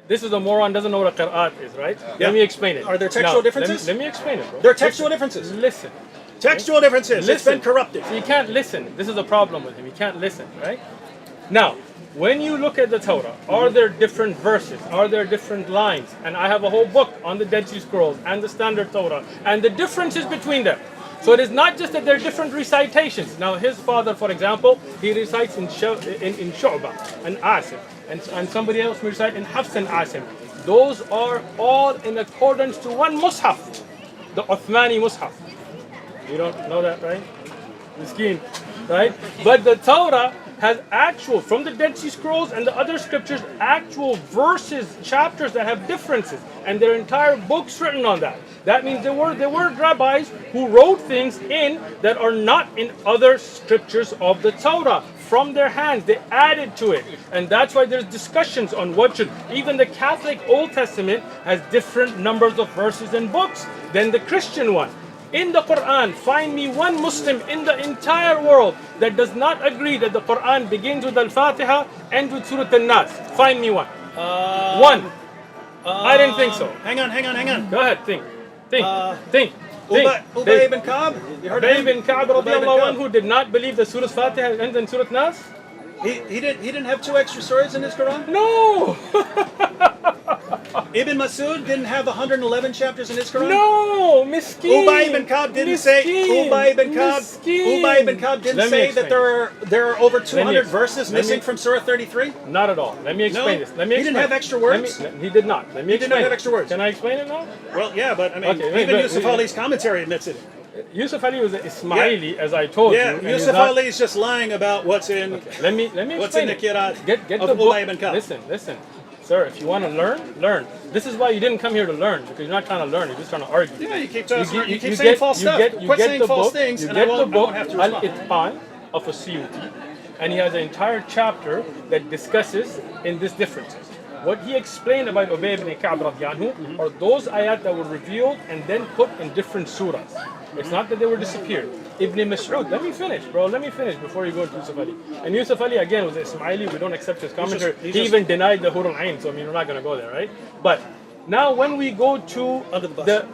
This is a moron, doesn't know what a qira'at is, right? Yeah. Let me explain it. Are there textual Now, differences? Let me explain it, bro. There are textual differences. Listen. Textual differences. It's been corrupted. So you can't listen. This is a problem with him. You can't listen, right? Now, when you look at the Torah, are there different verses? Are there different lines? And I have a whole book on the Dead Sea Scrolls and the Standard Torah and the differences between them. So it is not just that they're different recitations. Now his father, for example, he recites in Shu'bah and Asim, and somebody else will recite in Hafs and Asim. Those are all in accordance to one Mus'haf, the Uthmani Mus'haf. You don't know that, right? Miskeen, right? But the Torah has actual, from the Dead Sea Scrolls and the other scriptures, actual verses, chapters that have differences, and their entire books written on that. That means there were rabbis who wrote things in that are not in other scriptures of the Torah. From their hands, they added to it. And that's why there's discussions on what should, even the Catholic Old Testament has different numbers of verses and books than the Christian one. In the Quran, find me one Muslim in the entire world that does not agree that the Quran begins with Al-Fatiha and with Surah An-Nas. Find me one. One. I didn't think so. Hang on. Go ahead, think. Ubay ibn Ka'b? You heard of Ubay him? ibn Ka'b radiallahu anhu did not believe that Surah Fatiha ends in Surah Nas? He didn't have two extra surahs in his Quran? No! Ibn Masud didn't have 111 chapters in his Quran? No! Miskeen! Ubay ibn Ka'b didn't say Ubay ibn Ka'b didn't say that there are over 200 verses missing from Surah 33? Not at all. Let me explain this. Let me explain. He didn't have extra words? He did not. Let me explain. He did not have extra words. Can I explain it now? Well, yeah, but I mean, Okay, even Yusuf Ali's commentary admits it. Yusuf Ali was an Ismaili, as I told you. Yeah, Yusuf Ali is just lying about what's in. Okay, let me what's explain in the Kirat Get of the book. Ubay ibn Ka'b. Listen. Sir, if you want to learn. This is why you didn't come here to learn, because you're not trying to learn, you're just trying to argue. Yeah, you keep saying false stuff. Quit saying false things, and I won't have to respond. Al-Itqan of a Suyuti, and he has an entire chapter that discusses in these differences. What he explained about Ubay ibn Ka'b radiyallahu anhu are those ayat that were revealed and then put in different surahs. It's not that they were disappeared. Ibn Mas'ud, let me finish before you go to Yusuf Ali. And Yusuf Ali again was Ismaili, we don't accept his commentary. He even denied the Hur al-Ain, so I mean we're not going to go there, right? But now when we go to the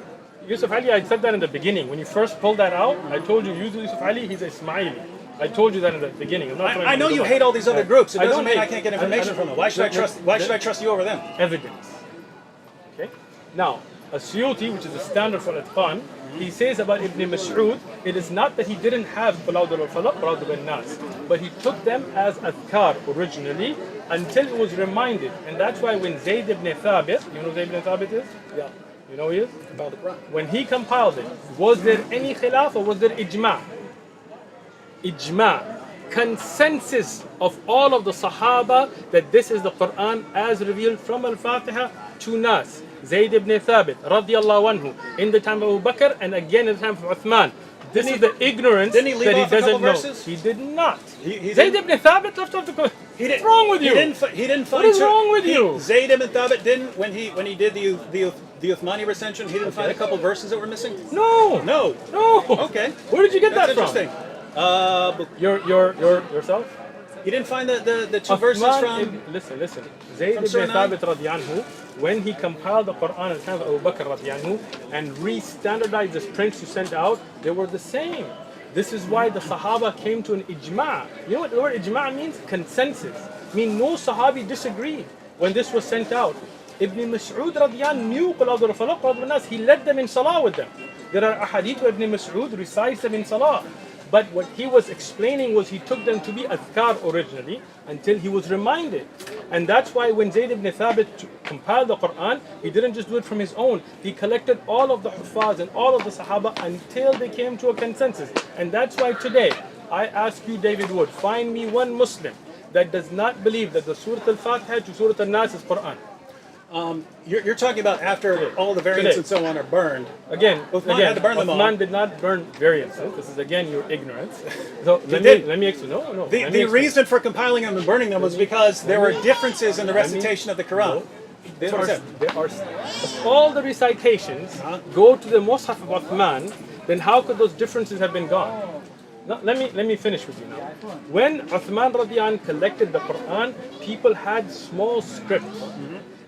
Yusuf Ali, I said that in the beginning. When you first pulled that out, I told you Yusuf Ali, he's Ismaili. I told you that in the beginning. I know you hate all these other groups. It doesn't mean I can't get information from them. Why should I trust you over them? Evidence. Okay? Now, a Suyuti, which is a standard for Itqan, he says about Ibn Mas'ud, it is not that he didn't have Qulawd al-Falaq, Qulawd al-Nas, but he took them as adhkar originally until it was reminded. And that's why when Zayd ibn Thabit, you know who Zayd ibn Thabit is? Yeah. You know who he is? About the Quran. When he compiled it, was there any khilaf or was there ijma'? Ijma', consensus of all of the Sahaba that this is the Quran as revealed from Al-Fatiha to Nas. Zayd ibn Thabit radiyallahu anhu in the time of Abu Bakr and again in the time of Uthman. This is the ignorance that he doesn't know. He did not. Zayd ibn Thabit left off the Quran. What's wrong with you? He didn't find. What is wrong with you? Zayd ibn Thabit didn't when he did the Uthmani recension. He didn't find a couple verses that were missing. No. Okay. Where did you get that from? Interesting. Yourself? You didn't find the two verses from. Listen. Zayd ibn Thabit radiyallahu anhu, when he compiled the Quran at the time of Abu Bakr radiyallahu anhu and re-standardized the prints you sent out, they were the same. This is why the Sahaba came to an ijma'. You know what the word ijma' means? Consensus. I mean, no Sahabi disagreed when this was sent out. Ibn Mas'ud radiyallahu anhu knew Qulawd al-Falaq, Qulawd al-Nas. He led them in salah with them. There are ahadith where Ibn Mas'ud recites them in salah. But what he was explaining was he took them to be adhkar originally until he was reminded. And that's why when Zayd ibn Thabit compiled the Quran, he didn't just do it from his own. He collected all of the Huffaz and all of the Sahaba until they came to a consensus. And that's why today, I ask you, David Wood, find me one Muslim that does not believe that the Surah Al-Fatiha to Surah Al-Nas is Quran. You're talking about after all the variants and so on are burned. Again, Uthman had to burn them all. Uthman did not burn variants. This is again your ignorance. So let me explain. No. The reason for compiling them and burning them was because there were differences in the recitation of the Quran. There are all the recitations go to the Mus'haf of Uthman. Then how could those differences have been gone? Now, let me finish with you now. When Uthman radiyallahu anhu collected the Quran, people had small scripts.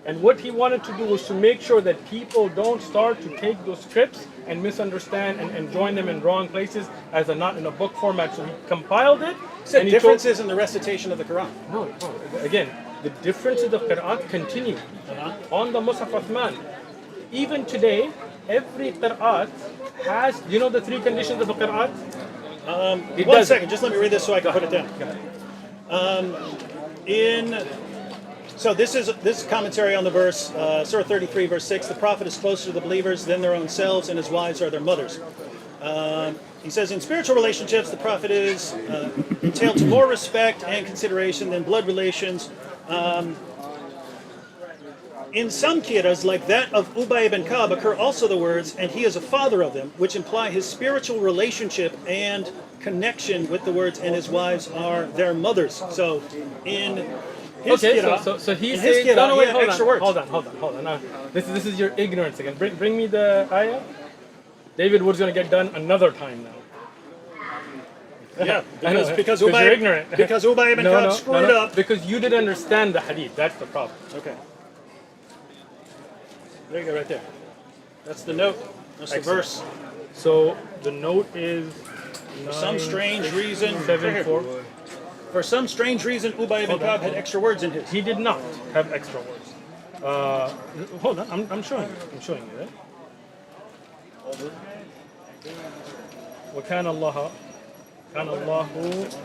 And what he wanted to do was to make sure that people don't start to take those scripts and misunderstand and join them in wrong places as a not in a book format. So he compiled it. Said differences in the recitation of the Quran. No, again, the differences of Qira'at continue on the Mus'haf Uthman. Even today, every Qira'at has, you know the three conditions of a Qira'at? One second, just let me read this so I can put it down. So this is commentary on the verse, Surah 33, verse 6. The Prophet is closer to the believers than their own selves, and his wives are their mothers. He says, in spiritual relationships, the Prophet is entailed to more respect and consideration than blood relations. In some qiras, like that of Ubay ibn Ka'b, occur also the words, and he is a father of them, which imply his spiritual relationship and connection with the words, and his wives are their mothers. So in his qira, so he in says, his qira, no, he wait, had extra words. hold on. Now, this is your ignorance again. Bring me the ayah. David Wood's going to get done another time now. Yeah, because you're Ubay, ignorant. because Ubay ibn Ka'b screwed up. Because you didn't understand the hadith. That's the problem. Okay. There you go, right there. That's the note. That's Excellent. the verse. So the note is For some strange reason, 7-4. For some strange reason, Ubay ibn Ka'b had extra words in his. He did not have extra words. Hold on, I'm showing you. I'm showing you, right? وكان الله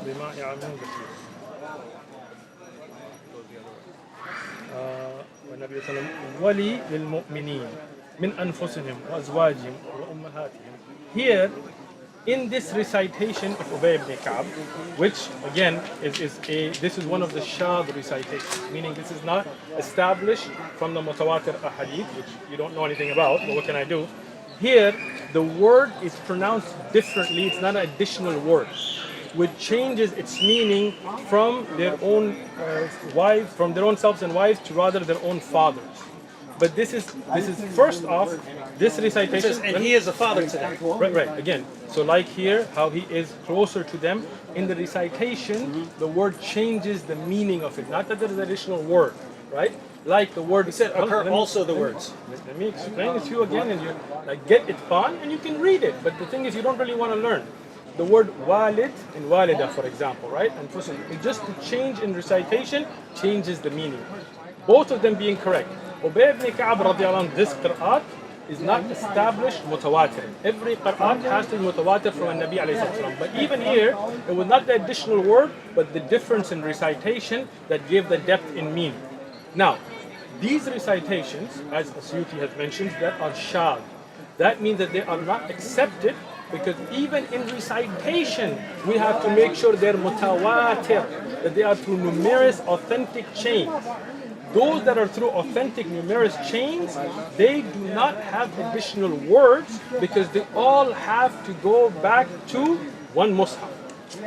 بما يعملون بصير. والنبي صلى الله عليه وسلم ولي للمؤمنين من أنفسهم وأزواجهم وأمهاتهم. Here, in this recitation of Ubay ibn Ka'b, which again this is one of the shadh recitations, meaning this is not established from the mutawatir ahadith, which you don't know anything about, but what can I do? Here, the word is pronounced differently. It's not an additional word, which changes its meaning from their own wives, from their own selves and wives, to rather their own fathers. But this is first off, this recitation. Says, and he is a father to them. Right. Again, so like here, how he is closer to them in the recitation, the word changes the meaning of it. Not that there is an additional word, right? Like the word. He said, occur also the words. Let me explain it to you again, and you like get it on, and you can read it. But the thing is, you don't really want to learn. The word walid in walida, for example, right? And it just to change in recitation changes the meaning. Both of them being correct. Ubay ibn Ka'b radiallahu anhu, this qira'at is not established mutawatir. Every qira'at has to be mutawatir from a Nabi alayhi salam. But even here, it was not the additional word, but the difference in recitation that gave the depth in meaning. Now, these recitations, as Asyuti has mentioned, that are shadh. That means that they are not accepted, because even in recitation, we have to make sure they're mutawatir, that they are through numerous authentic chains. Those that are through authentic numerous chains, they do not have additional words, because they all have to go back to one Mus'haf.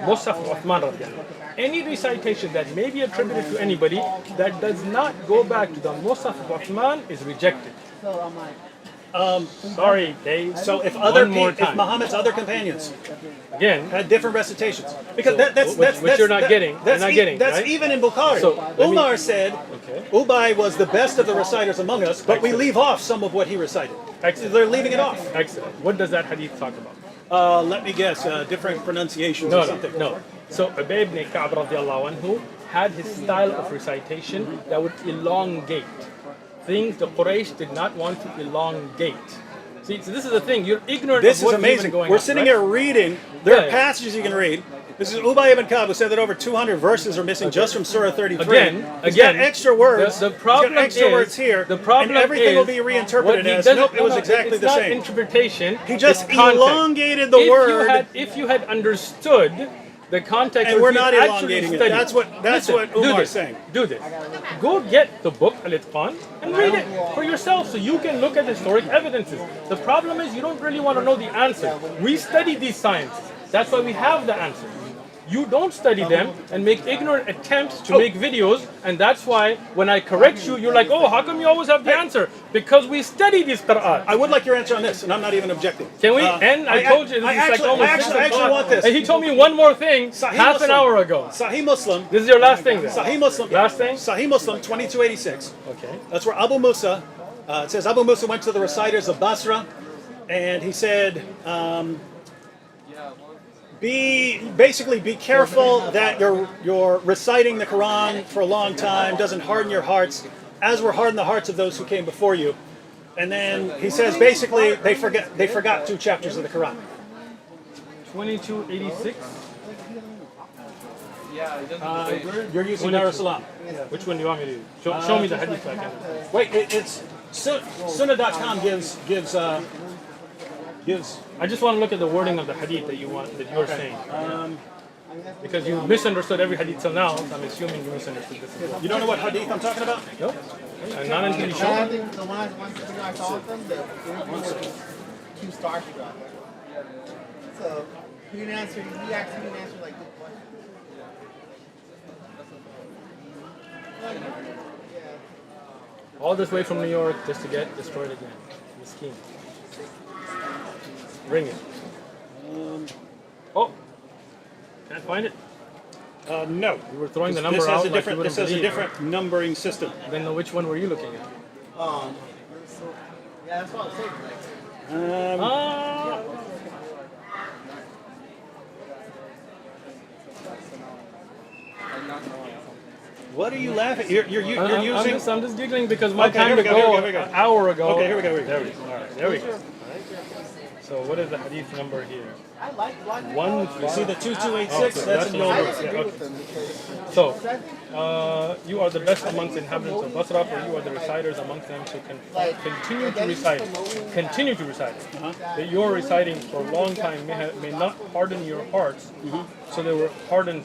Mus'haf of Uthman radiallahu. Any recitation that may be attributed to anybody that does not go back to the Mus'haf of Uthman is rejected. Sorry, Dave. So if Muhammad's other companions again had different recitations, because that's you're not getting. That's right? even in Bukhari. So, Umar said, Ubay was the best of the reciters among us, but we leave off some of what he recited. Excellent. They're leaving it off. Excellent. What does that hadith talk about? Let me guess, different pronunciations or something. No. So Ubay ibn Ka'b radiallahu anhu had his style of recitation that would elongate. Things the Quraysh did not want to elongate. See, so this is the thing. You're ignorant This of what's is amazing. even going We're on, sitting right? here reading. There are passages you can read. This is Ubay ibn Ka'b who said that over 200 verses are missing just from Surah 33. Again, got extra words. The problem got extra is, words here. The problem and everything is, will be reinterpreted as nope. It was exactly the it's same. Not interpretation. He just it's context. elongated the word. If you had understood the context, and we're not elongating it. That's what Umar is saying. Do this. Go get the book Al-Itqan and read it for yourself, so you can look at historic evidences. The problem is you don't really want to know the answer. We study these sciences. That's why we have the answer. You don't study them and make ignorant attempts to make videos, and that's why when I correct you, you're like, oh, how come you always have the answer? Because we study this Quran. I would like your answer on this, and I'm not even objecting. Can we? And I told you, this is like almost I actually want this. And he told me one more thing half an hour ago. Sahih Muslim. This is your last thing then? Sahih Muslim. Last thing? Sahih Muslim 2286. Okay. That's where Abu Musa, it says Abu Musa went to the reciters of Basra, and he said, be careful that you're reciting the Quran for a long time doesn't harden your hearts, as were hardened the hearts of those who came before you. And then he says basically they forgot 2 chapters of the Quran. 2286. You're using Dar es Salaam. Which one do you want me to use? Show me the hadith I can. Wait, it's Sunnah.com gives. I just want to look at the wording of the hadith that you're saying. Because you misunderstood every hadith till now, so I'm assuming you misunderstood this as well. You don't know what hadith I'm talking about? Nope. And not until you show I me. think the one I saw with them, the interview was 2 stars for that. So he didn't answer. He actually didn't answer like good questions. All this way from New York just to get destroyed again. Miskeen. Ring it. Oh, can't find it. No. You were throwing the number This has out a like different. you This wouldn't has a believe, different numbering system. right? Then which one were you looking at? Yeah, that's what I was saying. Ah. What are you laughing? You're using. I'm just giggling because my Okay, time here to we go go, here we go. an hour ago. Okay, here we go. There we go. All right, there we go. So what is the hadith number here? I like One. You see the 2286? That's in the old I one. disagree Yeah, with them because So, you are the best amongst the inhabitants of Basra, for you are the reciters amongst them, so continue to recite it. Continue to recite it. That your reciting for a long time may not harden your hearts, so they were hardened,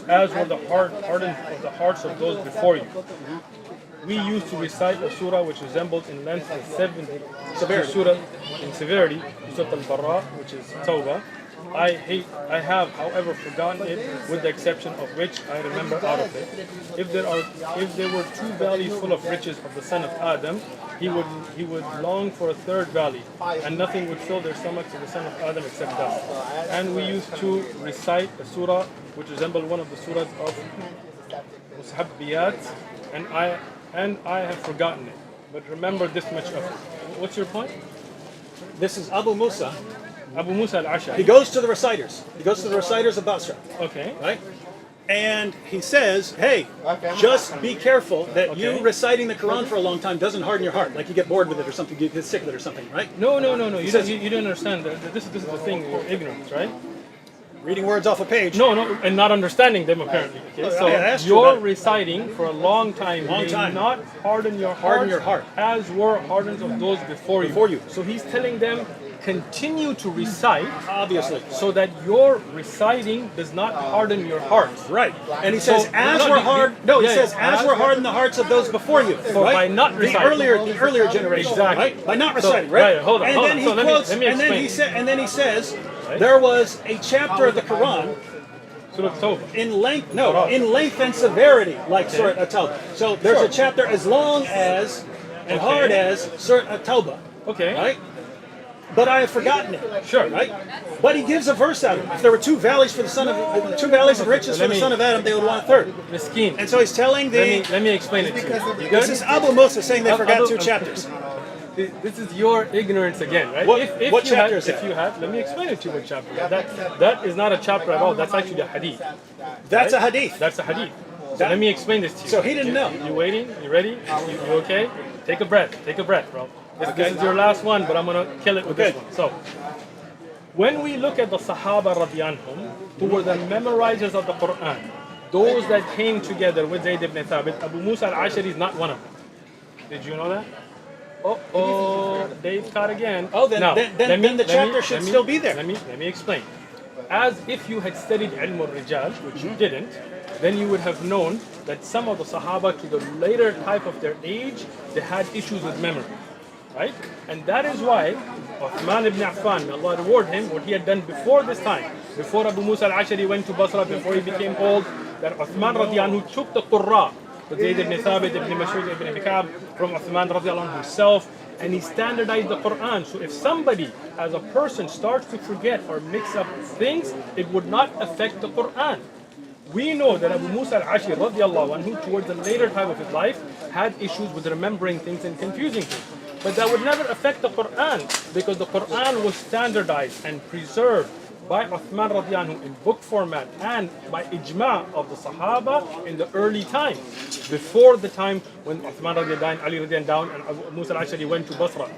as were the hardened of the hearts of those before you. We used to recite a surah which resembled in length the 70 surah in severity, Surah Al-Bara, which is Tawbah. I have, however, forgotten it, with the exception of which I remember out of it. If there were 2 valleys full of riches of the son of Adam, he would long for a 3rd valley, and nothing would fill their stomachs of the son of Adam except dust. And we used to recite a surah which resembled one of the surahs of Mushabbiyat, and I have forgotten it. But remember this much of it. What's your point? This is Abu Musa. Abu Musa al-Ash'ari. He goes to the reciters. He goes to the reciters of Basra, Okay. right? And he says, hey, just be careful that you reciting the Quran for a long time doesn't harden your heart. Like you get bored with it or something, you get sick of it or something, right? No. You don't understand. This is the thing. You're ignorant, right? Reading words off a page. No, and not understanding them apparently. Okay? So I asked you you're about it. reciting for a long time. May not harden your heart. As were hardens of those before you. So he's telling them, continue to recite, Obviously. so that your reciting does not harden your heart. Right. And he says, So- as no, were the- hard. the- No, he yeah, says, yeah. as were hardened the hearts of those before you. By right? not reciting. The earlier generation. Exactly. Right? By not So- reciting, right? right, hold on, And hold then on. he So let me- quotes, let me and then he explain. says, there was a chapter of the Quran Surah Tawbah. in length and severity, like Surah At-Tawbah. So there's a chapter as long as and hard as Surah At-Tawbah. Okay. Right? But I have forgotten it. Sure. Right? But he gives a verse out of it. If there were 2 valleys for the son of 2 valleys of riches for the son of Adam, they would want a 3rd. Miskeen. And so he's telling Let me explain it to you. You this good? is Abu Musa saying they forgot Abu- 2 chapters. This is your ignorance again, right? What- if what you had, chapter is that? If you had, let me explain it to you what chapter. That is not a chapter at all. That's actually a hadith. That's a hadith. That's a hadith. So That- let me explain this to you. So he didn't know. You waiting? You ready? You okay? Take a breath. Take a breath, bro. This is your last one, but I'm gonna kill it with this Okay. one. So, when we look at the Sahaba radiyallahu who were the memorizers of the Quran, those that came together with Zayd ibn Thabit, Abu Musa al-Ashari is not one of them. Did you know that? Oh, Dave's caught again. Oh, then- Now, then the chapter should still be there. Let me explain. As if you had studied Ilm al-Rijal, which you didn't, then you would have known that some of the Sahaba to the later type of their age, they had issues with memory. Right? And that is why Uthman ibn Affan, may Allah reward him, what he had done before this time, before Abu Musa al-Ashari went to Basra, before he became old, that Uthman radiallahu anhu took the Qurra, the Zayd ibn Thabit, ibn Mas'ud, ibn Ka'b, from Uthman radiallahu anhu himself, and he standardized the Quran. So if somebody, as a person, starts to forget or mix up things, it would not affect the Quran. We know that Abu Musa al-Ashari radiallahu anhu, towards the later time of his life, had issues with remembering things and confusing things. But that would never affect the Quran, because the Quran was standardized and preserved by Uthman radiallahu anhu in book format and by ijma of the Sahaba in the early time, before the time when Uthman radiallahu anhu, Ali radiallahu anhu, and Abu Musa al-Ashari went to Basra.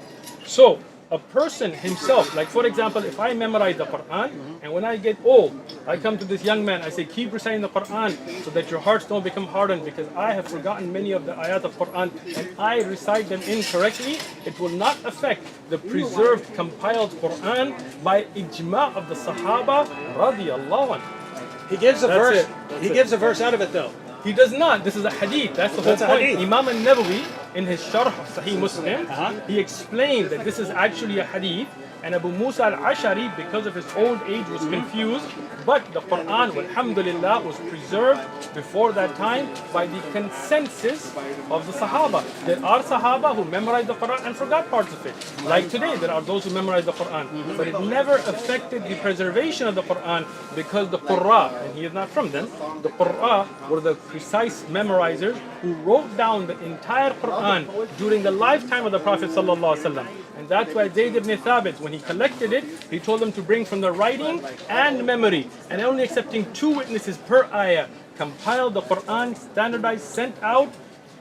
So a person himself, like for example, if I memorize the Quran, and when I get old, I come to this young man, I say, keep reciting the Quran so that your hearts don't become hardened, because I have forgotten many of the ayat of Quran and I recite them incorrectly, it will not affect the preserved, compiled Quran by ijma of the Sahaba radiyallahu anhu. He gives a That's verse. it. That's He it. gives a verse out of it though. He does not. This is a hadith. That's the whole That's a point. hadith. Imam al-Nawawi, in his Sharh of Sahih Muslim, Uh-huh. he explained that this is actually a hadith, and Abu Musa al-Ashari, because of his old age, was confused. But the Quran, alhamdulillah, was preserved before that time by the consensus of the Sahaba. There are Sahaba who memorized the Quran and forgot parts of it. Like today, there are those who memorize the Quran. But it never affected the preservation of the Quran, because the Qurra, and he is not from them, the Qurra were the precise memorizers who wrote down the entire Quran during the lifetime of the Prophet sallallahu alaihi wasallam. And that's why Zayd ibn Thabit, when he collected it, he told them to bring from the writing and memory, and only accepting 2 witnesses per ayah, compiled the Quran, standardized, sent out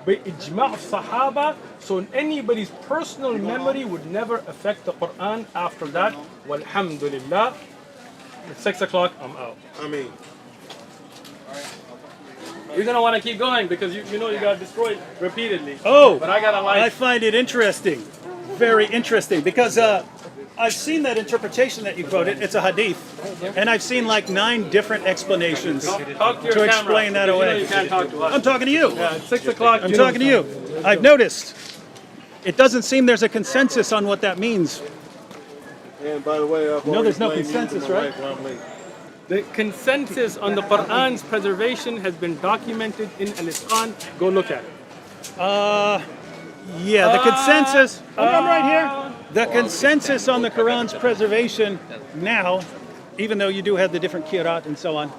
by ijma' of Sahaba, so anybody's personal memory would never affect the Quran after that. Walhamdulillah. It's 6 o'clock, I'm out. I mean, You're gonna want to keep going because you know you got destroyed repeatedly. Oh, But I got a I life. find it interesting, very interesting, because I've seen that interpretation that you quoted. It's a hadith, and I've seen like 9 different explanations Talk to your to camera, explain that because you know away. you can't talk to us. I'm talking to you. Yeah, it's 6 o'clock. I'm talking to you. I've noticed. It doesn't seem there's a consensus on what that means. and by the way, I've No, there's no already blamed you consensus, for my right? wife when I'm late. The consensus on the Quran's preservation has been documented in Al-Itqan. Go look at it. Yeah, the consensus. I'm right here. The consensus on the Quran's preservation now, even though you do have the different kirat and so on,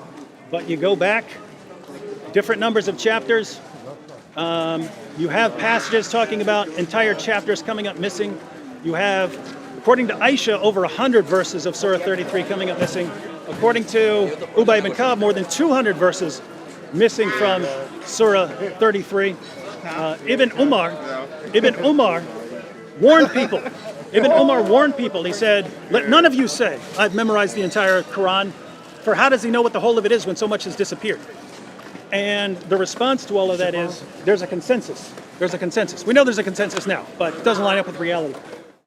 but you go back, different numbers of chapters. You have passages talking about entire chapters coming up missing. You have, according to Aisha, over 100 verses of Surah 33 coming up missing. According to Ubay ibn Ka'b, more than 200 verses missing from Surah 33. Ibn Umar warned people. Ibn Umar warned people. He said, let none of you say, I've memorized the entire Quran. For how does he know what the whole of it is when so much has disappeared? And the response to all of that is, there's a consensus. There's a consensus. We know there's a consensus now, but it doesn't line up with reality.